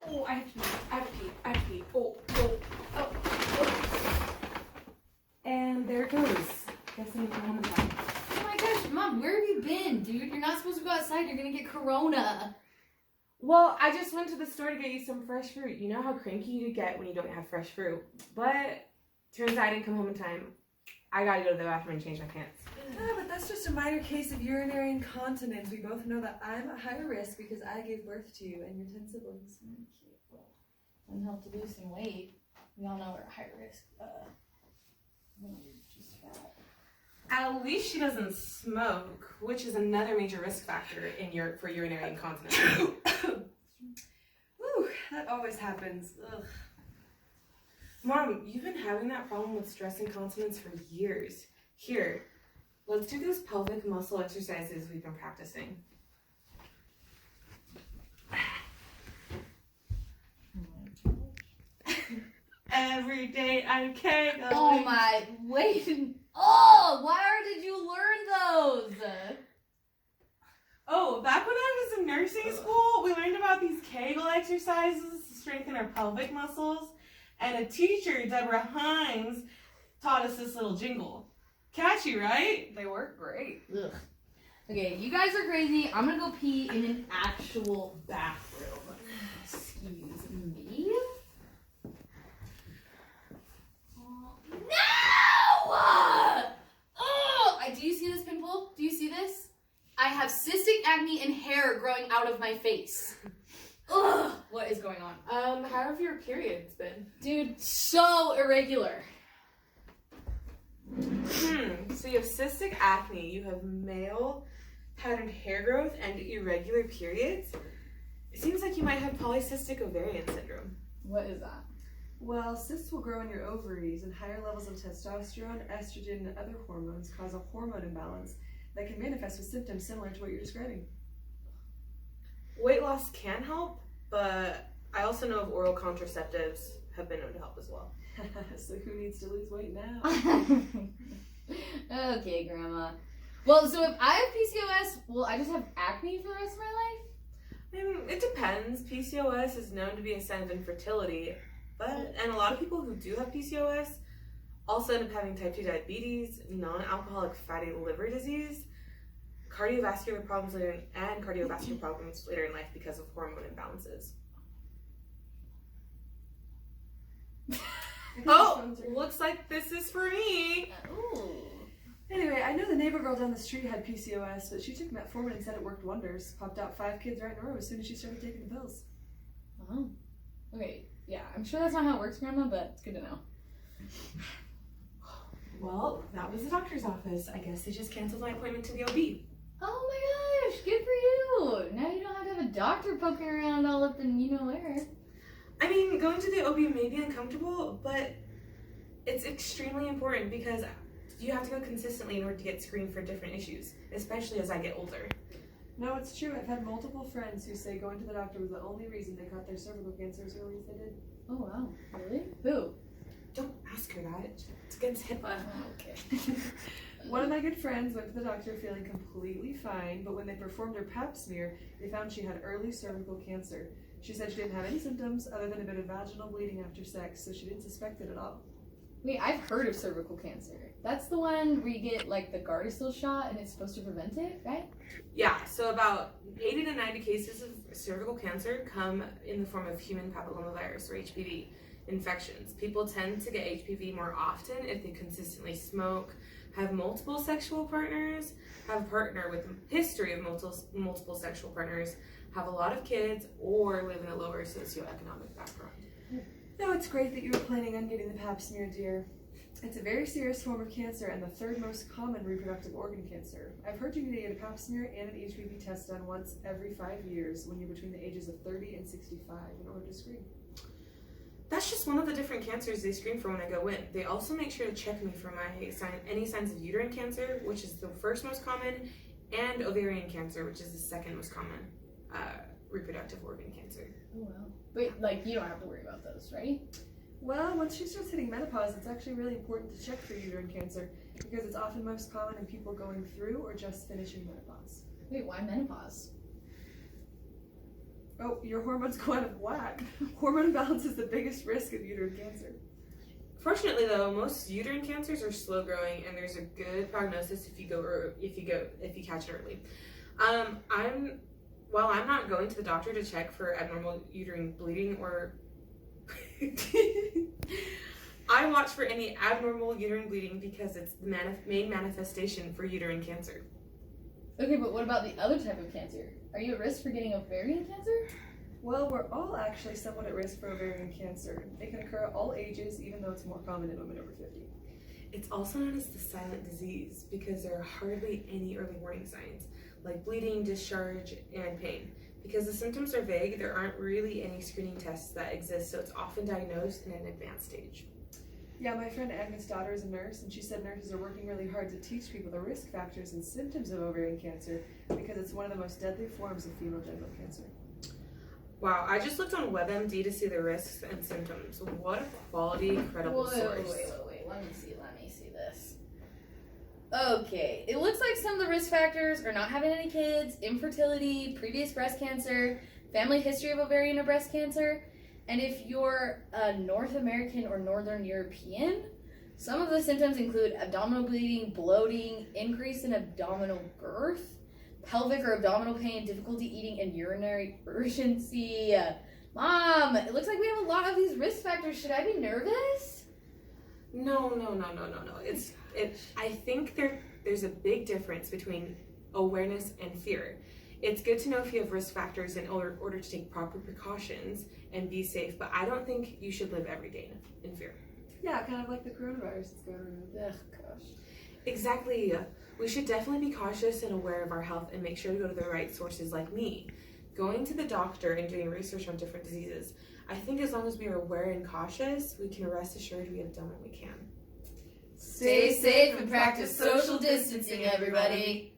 Oh, I have to pee. Oh. And there it goes. Guess I need to go home and talk. Oh my gosh, Mom, where have you been, dude? You're not supposed to go outside. You're gonna get corona. Well, I just went to the store to get you some fresh fruit. You know how cranky you get when you don't have fresh fruit. But turns out I didn't come home in time. I gotta go to the bathroom and change my pants. Yeah, but that's just a minor case of urinary incontinence. We both know that I'm at higher risk because I gave birth to you and your 10 siblings. Okay, well, doesn't help to lose some weight. We all know we're at high risk. You're just fat. At least she doesn't smoke, which is another major risk factor for urinary incontinence. Whew, that always happens. Ugh. Mom, you've been having that problem with stress incontinence for years. Here, let's do those pelvic muscle exercises we've been practicing. Every day I'm kegel. Oh my, wait. Oh, where did you learn those? Oh, back when I was in nursing school, we learned about these Kegel exercises to strengthen our pelvic muscles. And a teacher, Deborah Hines, taught us this little jingle. Catchy, right? They work great. Ugh. Okay, you guys are crazy. I'm gonna go pee in an actual bathroom. Excuse me. No! Oh! Do you see this pimple? Do you see this? I have cystic acne and hair growing out of my face. Ugh! What is going on? How have your periods been? Dude, so irregular. So you have cystic acne, you have male pattern hair growth, and irregular periods. It seems like you might have polycystic ovarian syndrome. What is that? Well, cysts will grow in your ovaries, and higher levels of testosterone, estrogen, and other hormones cause a hormone imbalance that can manifest with symptoms similar to what you're describing. Weight loss can help, but I also know of oral contraceptives have been known to help as well. So who needs to lose weight now? Okay, Grandma. Well, so if I have PCOS, will I just have acne for the rest of my life? It depends. PCOS is known to be a sign of infertility, and a lot of people who do have PCOS also end up having type 2 diabetes, non-alcoholic fatty liver disease, cardiovascular problems later in life because of hormone imbalances. Oh, looks like this is for me. Ooh. Anyway, I know the neighbor girl down the street had PCOS, but she took metformin and said it worked wonders. Popped out 5 kids right in a row as soon as she started taking the pills. Oh. Okay, yeah, I'm sure that's not how it works, Grandma, but it's good to know. Well, that was the doctor's office. I guess they just canceled my appointment to the OB. Oh my gosh, good for you. Now you don't have to have a doctor poking around all up in you-know-where. I mean, going to the OB may be uncomfortable, but it's extremely important because you have to go consistently in order to get screened for different issues, especially as I get older. No, it's true. I've had multiple friends who say going to the doctor was the only reason they caught their cervical cancer as early as they did. Oh wow, really? Who? Don't ask her that. It's against HIPAA. Okay. One of my good friends went to the doctor feeling completely fine, but when they performed her pap smear, they found she had early cervical cancer. She said she didn't have any symptoms other than a bit of vaginal bleeding after sex, so she didn't suspect it at all. Wait, I've heard of cervical cancer. That's the one where you get like the Gardasil shot and it's supposed to prevent it, right? Yeah, so about 80 to 90 cases of cervical cancer come in the form of human papillomavirus or HPV infections. People tend to get HPV more often if they consistently smoke, have multiple sexual partners, have a partner with a history of multiple sexual partners, have a lot of kids, or live in a lower socioeconomic background. No, it's great that you were planning on getting the pap smear, dear. It's a very serious form of cancer and the 3rd most common reproductive organ cancer. I've heard you need to get a pap smear and an HPV test done once every 5 years when you're between the ages of 30 and 65 in order to screen. That's just one of the different cancers they screen for when I go in. They also make sure to check me for any signs of uterine cancer, which is the 1st most common, and ovarian cancer, which is the 2nd most common reproductive organ cancer. Oh wow. Wait, like you don't have to worry about those, right? Well, once she starts hitting menopause, it's actually really important to check for uterine cancer because it's often most common in people going through or just finishing menopause. Wait, why menopause? Oh, your hormones go out of whack. Hormone imbalance is the biggest risk of uterine cancer. Fortunately, though, most uterine cancers are slow growing, and there's a good prognosis if you catch it early. While I'm not going to the doctor to check for abnormal uterine bleeding or I watch for any abnormal uterine bleeding because it's the main manifestation for uterine cancer. Okay, but what about the other type of cancer? Are you at risk for getting ovarian cancer? Well, we're all actually somewhat at risk for ovarian cancer. It can occur at all ages, even though it's more common in women over 50. It's also known as the silent disease because there are hardly any early warning signs, like bleeding, discharge, and pain. Because the symptoms are vague, there aren't really any screening tests that exist, so it's often diagnosed in an advanced stage. Yeah, my friend Agnes' daughter is a nurse, and she said nurses are working really hard to teach people the risk factors and symptoms of ovarian cancer because it's one of the most deadly forms of female genital cancer. Wow, I just looked on WebMD to see the risks and symptoms. What a quality, credible source. Wait. Let me see this. Okay, it looks like some of the risk factors are not having any kids, infertility, previous breast cancer, family history of ovarian or breast cancer, and if you're a North American or Northern European, some of the symptoms include abdominal bleeding, bloating, increase in abdominal girth, pelvic or abdominal pain, difficulty eating, and urinary urgency. Mom, it looks like we have a lot of these risk factors. Should I be nervous? No. I think there's a big difference between awareness and fear. It's good to know if you have risk factors in order to take proper precautions and be safe, but I don't think you should live every day in fear. Yeah, kind of like the coronavirus that's going around. Ugh, gosh. Exactly. We should definitely be cautious and aware of our health and make sure to go to the right sources like me. Going to the doctor and doing research on different diseases. I think as long as we are aware and cautious, we can rest assured we have done what we can. Stay safe and practice social distancing, everybody.